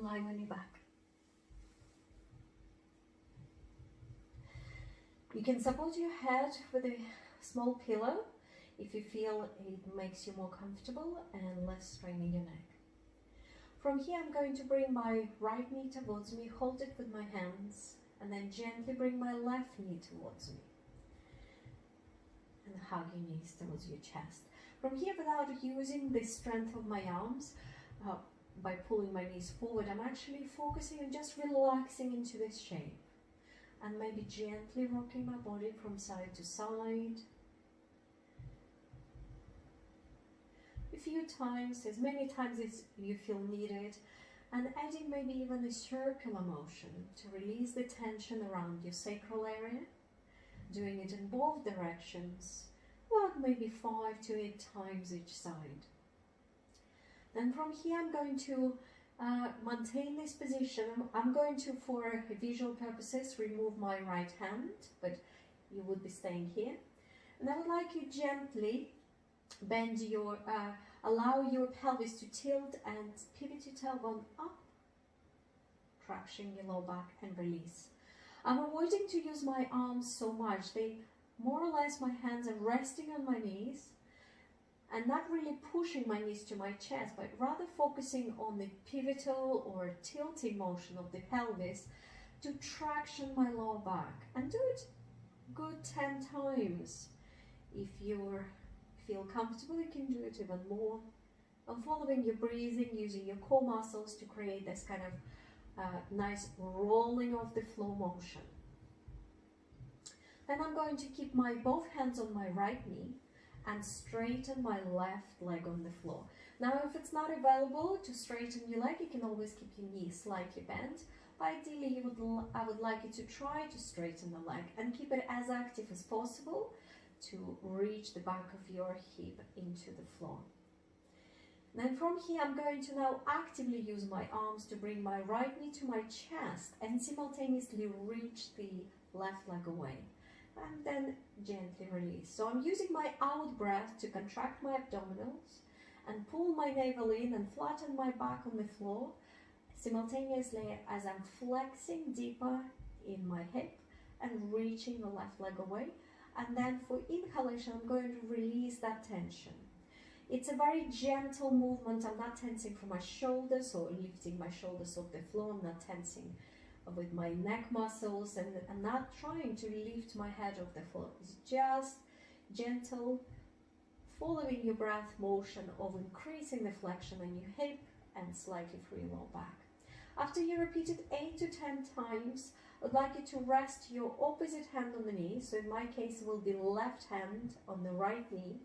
lying on your back. You can support your head with a small pillow if you feel it makes you more comfortable and less strain in your neck. From here, I'm going to bring my right knee towards me, hold it with my hands, and then gently bring my left knee towards me. And hug your knees towards your chest. From here, without using the strength of my arms, by pulling my knees forward, I'm actually focusing on just relaxing into this shape. And maybe gently rocking my body from side to side. A few times, as many times as you feel needed, and adding maybe even a circular motion to release the tension around your sacral area, doing it in both directions, about maybe 5 to 8 times each side. Then from here I'm going to maintain this position. I'm going to, for visual purposes, remove my right hand, but you would be staying here. And I would like you gently bend your, allow your pelvis to tilt and pivot your tailbone up, traction your low back and release. I'm avoiding to use my arms so much. More or less my hands are resting on my knees and not really pushing my knees to my chest, but rather focusing on the pivotal or tilting motion of the pelvis to traction my lower back, and do it good 10 times. If you feel comfortable, you can do it even more. And following your breathing, using your core muscles to create this kind of nice rolling of the flow motion. Then I'm going to keep my both hands on my right knee and straighten my left leg on the floor. Now, if it's not available to straighten your leg, you can always keep your knee slightly bent. But ideally, I would like you to try to straighten the leg and keep it as active as possible to reach the back of your hip into the floor. Then from here, I'm going to now actively use my arms to bring my right knee to my chest and simultaneously reach the left leg away. And then gently release. So I'm using my out breath to contract my abdominals and pull my navel in and flatten my back on the floor, simultaneously as I'm flexing deeper in my hip and reaching the left leg away. And then for inhalation, I'm going to release that tension. It's a very gentle movement. I'm not tensing from my shoulders or lifting my shoulders off the floor. I'm not tensing with my neck muscles and not trying to lift my head off the floor. It's just gentle, following your breath motion of increasing the flexion in your hip and slightly through your lower back. After you repeat it 8 to 10 times, I'd like you to rest your opposite hand on the knee. So in my case, it will be left hand on the right knee.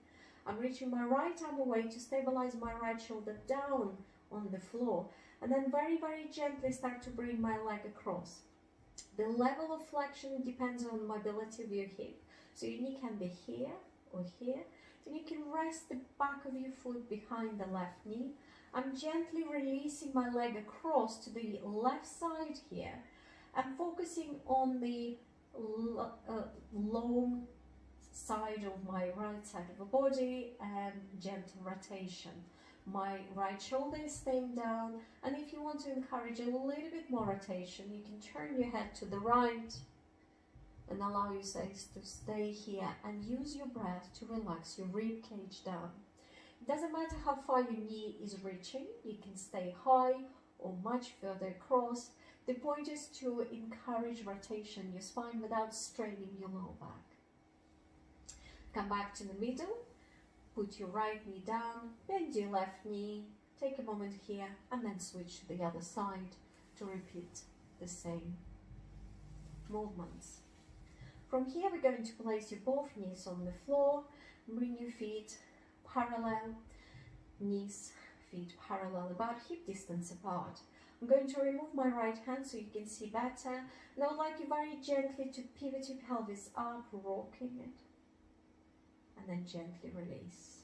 I'm reaching my right arm away to stabilize my right shoulder down on the floor. And then very, very gently start to bring my leg across. The level of flexion depends on the mobility of your hip. So your knee can be here or here. Then you can rest the back of your foot behind the left knee. I'm gently releasing my leg across to the left side here. I'm focusing on the long side of my right side of the body and gentle rotation. My right shoulder is staying down, and if you want to encourage a little bit more rotation, you can turn your head to the right and allow yourself to stay here and use your breath to relax your rib cage down. It doesn't matter how far your knee is reaching, you can stay high or much further across. The point is to encourage rotation in your spine without straining your lower back. Come back to the middle. Put your right knee down, bend your left knee, take a moment here, and then switch to the other side to repeat the same movements. From here, we're going to place your both knees on the floor, bring your feet parallel, knees, feet parallel, about hip distance apart. I'm going to remove my right hand so you can see better, and I would like you very gently to pivot your pelvis up, rocking it. And then gently release.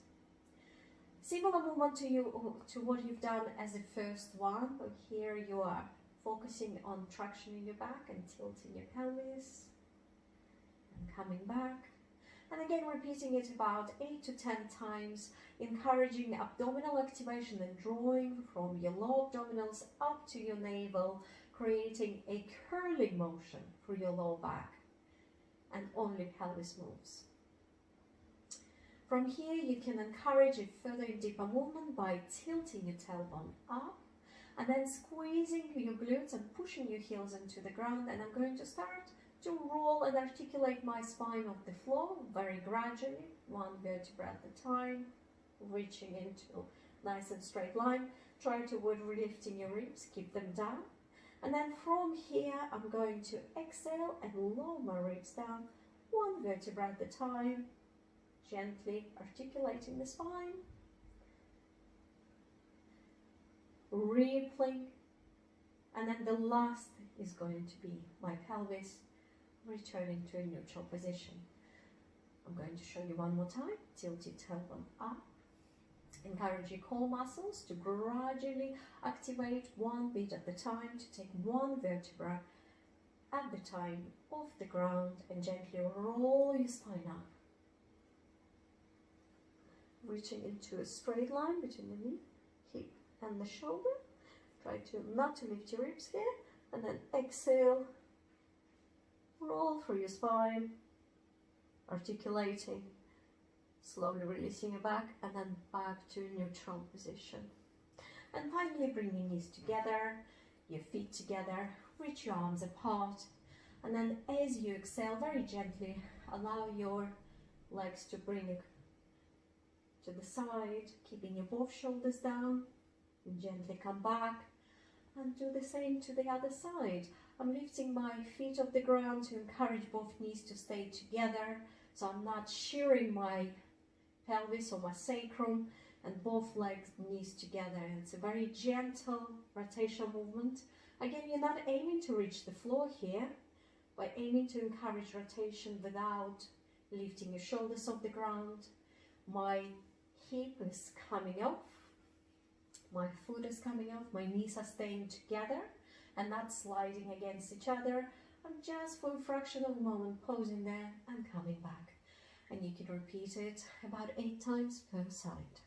Similar movement to what you've done as the first one, but here you are focusing on traction in your back and tilting your pelvis and coming back. And again, repeating it about 8 to 10 times, encouraging abdominal activation and drawing from your lower abdominals up to your navel, creating a curling motion through your lower back, and only pelvis moves. From here, you can encourage a further and deeper movement by tilting your tailbone up and then squeezing your glutes and pushing your heels into the ground. And I'm going to start to roll and articulate my spine off the floor very gradually, one vertebra at a time, reaching into nice and straight line. Try to avoid lifting your ribs, keep them down. And then from here, I'm going to exhale and lower my ribs down, one vertebra at a time, gently articulating the spine. Rippling. And then the last is going to be my pelvis returning to a neutral position. I'm going to show you one more time. Tilt your tailbone up. Encourage your core muscles to gradually activate one bit at a time, to take one vertebra at the time off the ground and gently roll your spine up. Reaching into a straight line between the knee, hip and the shoulder. Try to not to lift your ribs here, and then exhale, roll through your spine, articulating, slowly releasing your back, and then back to neutral position. And finally, bring your knees together, your feet together, reach your arms apart, and then as you exhale, very gently allow your legs to bring to the side, keeping your both shoulders down, and gently come back and do the same to the other side. I'm lifting my feet off the ground to encourage both knees to stay together, so I'm not shearing my pelvis or my sacrum, and both legs, knees together. It's a very gentle rotational movement. Again, you're not aiming to reach the floor here, but aiming to encourage rotation without lifting your shoulders off the ground. My hip is coming off, my foot is coming off, my knees are staying together and not sliding against each other. I'm just for a fraction of a moment pausing there and coming back. And you can repeat it about 8 times per side.